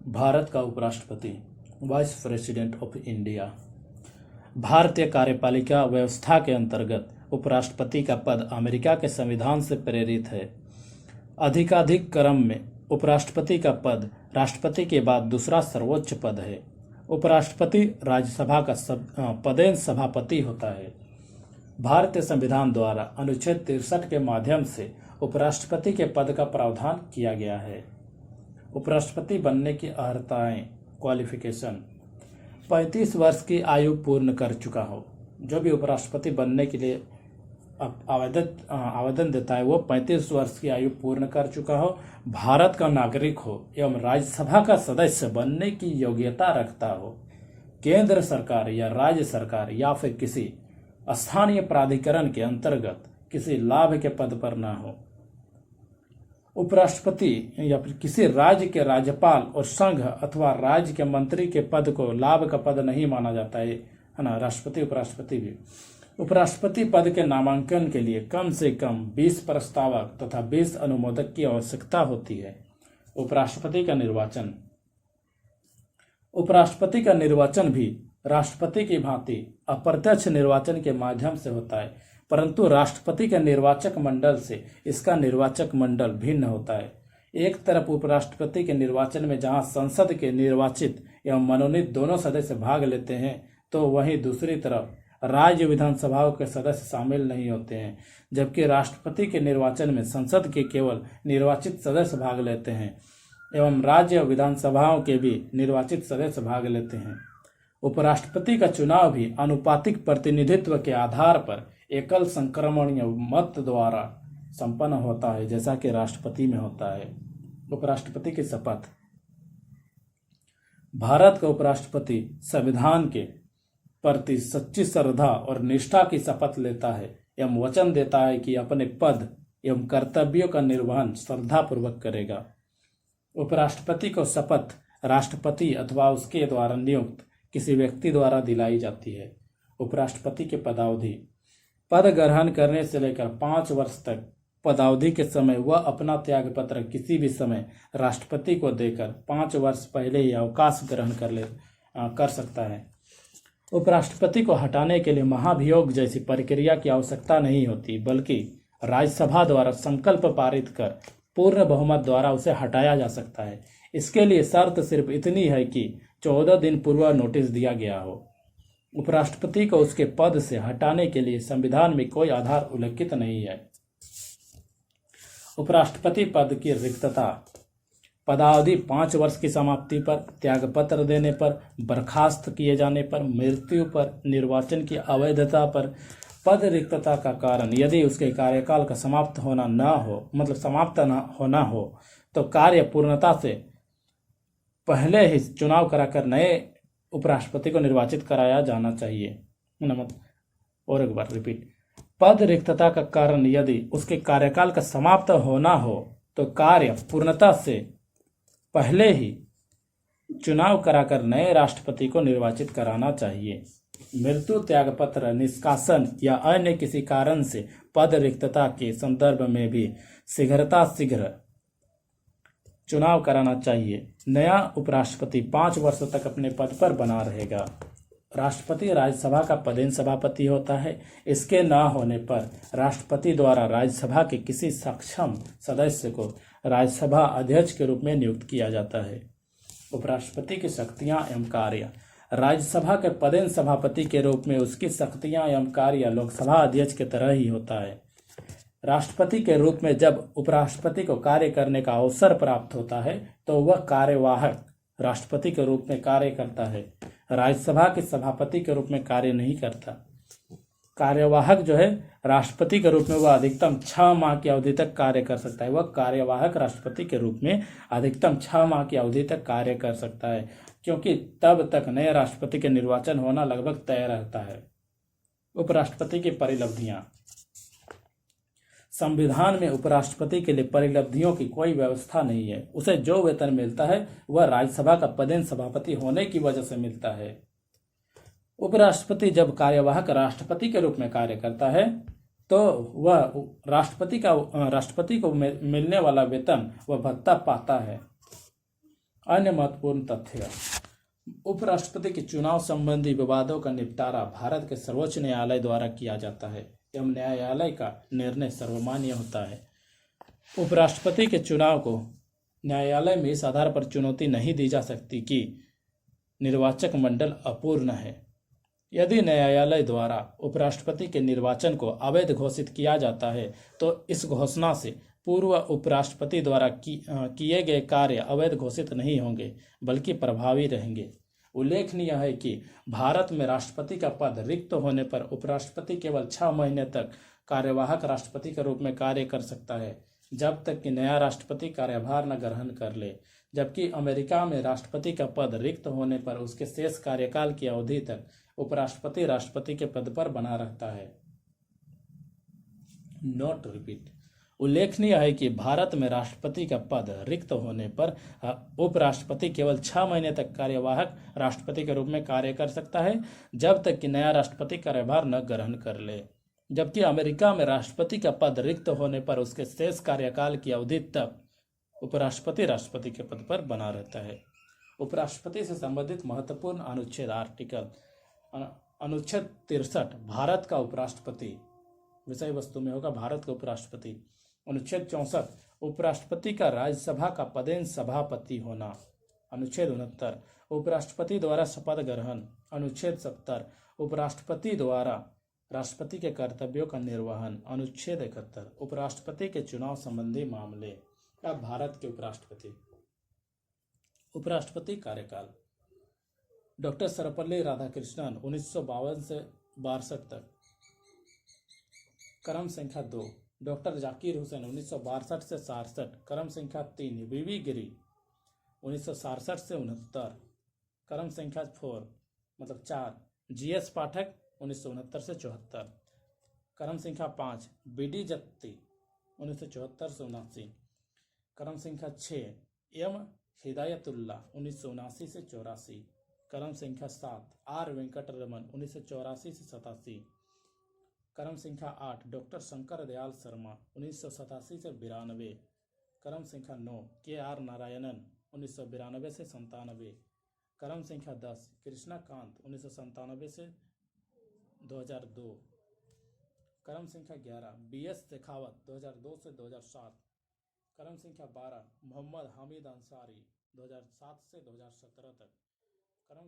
भारत का उपराष्ट्रपति vice president of India. भारतीय कार्यपालिका व्यवस्था के अंतर्गत उपराष्ट्रपति का पद अमेरिका के संविधान से प्रेरित है। अधिकाधिक क्रम में उपराष्ट्रपति का पद राष्ट्रपति के बाद दूसरा सर्वोच्च पद है। उपराष्ट्रपति राज्यसभा का पदेन सभापति होता है। भारतीय संविधान द्वारा अनुच्छेद 63 के माध्यम से उपराष्ट्रपति के पद का प्रावधान किया गया है। उपराष्ट्रपति बनने की अर्हताएं, क्वालिफिकेशन: 35 वर्ष की आयु पूर्ण कर चुका हो। जो भी उपराष्ट्रपति बनने के लिए आवेदन देता है वो 35 वर्ष की आयु पूर्ण कर चुका हो, भारत का नागरिक हो एवं राज्यसभा का सदस्य बनने की योग्यता रखता हो, केंद्र सरकार या राज्य सरकार या फिर किसी स्थानीय प्राधिकरण के अंतर्गत किसी लाभ के पद पर न हो। उपराष्ट्रपति या फिर किसी राज्य के राज्यपाल और संघ अथवा राज्य के मंत्री के पद को लाभ का पद नहीं माना जाता है ना। राष्ट्रपति उपराष्ट्रपति भी उपराष्ट्रपति पद के नामांकन के लिए कम से कम 20 प्रस्तावक तथा 20 अनुमोदक की आवश्यकता होती है। उपराष्ट्रपति का निर्वाचन भी राष्ट्रपति की भांति अप्रत्यक्ष निर्वाचन के माध्यम से होता है, परंतु राष्ट्रपति के निर्वाचक मंडल से इसका निर्वाचक मंडल भिन्न होता है। एक तरफ उपराष्ट्रपति के निर्वाचन में जहां संसद के निर्वाचित एवं मनोनीत दोनों सदस्य भाग लेते हैं, तो वहीं दूसरी तरफ राज्य विधानसभाओं के सदस्य शामिल नहीं होते हैं, जबकि राष्ट्रपति के निर्वाचन में संसद के केवल निर्वाचित सदस्य भाग लेते हैं एवं राज्य विधानसभाओं के भी निर्वाचित सदस्य भाग लेते हैं। उपराष्ट्रपति का चुनाव भी आनुपातिक प्रतिनिधित्व के आधार पर एकल संक्रमणीय मत द्वारा संपन्न होता है, जैसा कि राष्ट्रपति में होता है। उपराष्ट्रपति की शपथ: भारत का उपराष्ट्रपति संविधान के प्रति सच्ची श्रद्धा और निष्ठा की शपथ लेता है एवं वचन देता है कि अपने पद एवं कर्तव्यों का निर्वहन श्रद्धापूर्वक करेगा। उपराष्ट्रपति को शपथ राष्ट्रपति अथवा उसके द्वारा नियुक्त किसी व्यक्ति द्वारा दिलाई जाती है। उपराष्ट्रपति की पदावधि: पद ग्रहण करने से लेकर 5 वर्ष तक पदावधि के समय वह अपना त्यागपत्र किसी भी समय राष्ट्रपति को देकर 5 वर्ष पहले ही अवकाश ग्रहण कर सकता है। उपराष्ट्रपति को हटाने के लिए महाभियोग जैसी प्रक्रिया की आवश्यकता नहीं होती, बल्कि राज्यसभा द्वारा संकल्प पारित कर पूर्ण बहुमत द्वारा उसे हटाया जा सकता है। इसके लिए शर्त सिर्फ इतनी है कि 14 दिन पूर्व नोटिस दिया गया हो। उपराष्ट्रपति को उसके पद से हटाने के लिए संविधान में कोई आधार उल्लिखित नहीं है। उपराष्ट्रपति पद की रिक्तता: पदावधि 5 वर्ष की समाप्ति पर, त्यागपत्र देने पर, बर्खास्त किए जाने पर, मृत्यु पर, निर्वाचन की अवैधता पर। पद रिक्तता का कारण यदि उसके कार्यकाल का समाप्त होना हो तो कार्य पूर्णता से पहले ही चुनाव कराकर नए उपराष्ट्रपति को निर्वाचित कराया जाना चाहिए। और एक बार रिपीट: पद रिक्तता का कारण यदि उसके कार्यकाल का समाप्त होना हो तो कार्य पूर्णता से पहले ही चुनाव कराकर नए राष्ट्रपति को निर्वाचित कराना चाहिए। मृत्यु, त्यागपत्र, निष्कासन या अन्य किसी कारण से पद रिक्तता के संदर्भ में भी शीघ्र चुनाव कराना चाहिए। नया उपराष्ट्रपति 5 वर्षों तक अपने पद पर बना रहेगा। राष्ट्रपति राज्यसभा का पदेन सभापति होता है। इसके न होने पर राष्ट्रपति द्वारा राज्यसभा के किसी सक्षम सदस्य को राज्यसभा अध्यक्ष के रूप में नियुक्त किया जाता है। उपराष्ट्रपति की शक्तियां एवं कार्य: राज्यसभा के पदेन सभापति के रूप में उसकी शक्तियां एवं कार्य लोकसभा अध्यक्ष की तरह ही होता है। राष्ट्रपति के रूप में जब उपराष्ट्रपति को कार्य करने का अवसर प्राप्त होता है तो वह कार्यवाहक राष्ट्रपति के रूप में कार्य करता है, राज्यसभा के सभापति के रूप में कार्य नहीं करता। कार्यवाहक जो है राष्ट्रपति के रूप में वह अधिकतम 6 माह की अवधि तक कार्य कर सकता है। वह कार्यवाहक राष्ट्रपति के रूप में अधिकतम 6 माह की अवधि तक कार्य कर सकता है, क्योंकि तब तक नए राष्ट्रपति के निर्वाचन होना लगभग तय रहता है। उपराष्ट्रपति की परिलब्धियां: संविधान में उपराष्ट्रपति के लिए परिलब्धियों की कोई व्यवस्था नहीं है। उसे जो वेतन मिलता है वह राज्यसभा का पदेन सभापति होने की वजह से मिलता है। उपराष्ट्रपति जब कार्यवाहक राष्ट्रपति के रूप में कार्य करता है तो वह राष्ट्रपति को मिलने वाला वेतन वह भत्ता पाता है। अन्य महत्वपूर्ण तथ्य। उपराष्ट्रपति के चुनाव संबंधी विवादों का निपटारा भारत के सर्वोच्च न्यायालय द्वारा किया जाता है एवं न्यायालय का निर्णय सर्वमान्य होता है। उपराष्ट्रपति के चुनाव को न्यायालय में इस आधार पर चुनौती नहीं दी जा सकती कि निर्वाचक मंडल अपूर्ण है। यदि न्यायालय द्वारा उपराष्ट्रपति के निर्वाचन को अवैध घोषित किया जाता है तो इस घोषणा से पूर्व उपराष्ट्रपति द्वारा किए गए कार्य अवैध घोषित नहीं होंगे बल्कि प्रभावी रहेंगे। उल्लेखनीय है कि भारत में राष्ट्रपति का पद रिक्त होने पर उपराष्ट्रपति केवल 6 महीने तक कार्यवाहक राष्ट्रपति के रूप में कार्य कर सकता है जब तक कि नया राष्ट्रपति कार्यभार न ग्रहण कर ले, जबकि अमेरिका में राष्ट्रपति का पद रिक्त होने पर उसके शेष कार्यकाल की अवधि तक उपराष्ट्रपति राष्ट्रपति के पद पर बना रहता है। Note repeat. उल्लेखनीय है कि भारत में राष्ट्रपति का पद रिक्त होने पर उपराष्ट्रपति केवल 6 महीने तक कार्यवाहक राष्ट्रपति के रूप में कार्य कर सकता है जब तक कि नया राष्ट्रपति कार्यभार न ग्रहण कर ले, जबकि अमेरिका में राष्ट्रपति का पद रिक्त होने पर उसके शेष कार्यकाल की अवधि तक उपराष्ट्रपति राष्ट्रपति के पद पर बना रहता है। उपराष्ट्रपति से संबंधित महत्वपूर्ण अनुच्छेद। आर्टिकल अनुच्छेद 63 भारत का उपराष्ट्रपति, विषय वस्तु में होगा भारत का उपराष्ट्रपति। अनुच्छेद 64 उपराष्ट्रपति का राज्यसभा का पदेन सभापति होना। अनुच्छेद 69 उपराष्ट्रपति द्वारा शपथ ग्रहण। अनुच्छेद 70 उपराष्ट्रपति द्वारा राष्ट्रपति के कर्तव्यों का निर्वहन। अनुच्छेद 71 उपराष्ट्रपति के चुनाव संबंधी मामले। अब भारत के उपराष्ट्रपति कार्यकाल। डॉक्टर सर्वपल्ली राधाकृष्णन 1952 से 62 तक। क्रम संख्या 2 डॉक्टर जाकिर हुसैन 1962 से 67। क्रम संख्या 3 वीवी गिरी 1967 से 69। क्रम संख्या 4 जीएस पाठक 1969 से 74। क्रम संख्या 5 बीडी जत्ती 1974 से 79। क्रम संख्या 6 एम हिदायतुल्ला 1979 से 84। क्रम संख्या 7 आर वेंकटरमन 1984 से 87। क्रम संख्या 8 डॉक्टर शंकर दयाल शर्मा 1987 से 92। क्रम संख्या 9 के आर नारायणन 1992 से 97। क्रम संख्या 10 कृष्णाकांत 1997 से 2002। क्रम संख्या 11 बीएस शेखावत 2002 से 2007। क्रम संख्या 12 मोहम्मद हामिद अंसारी 2007 से 2017 तक। क्रम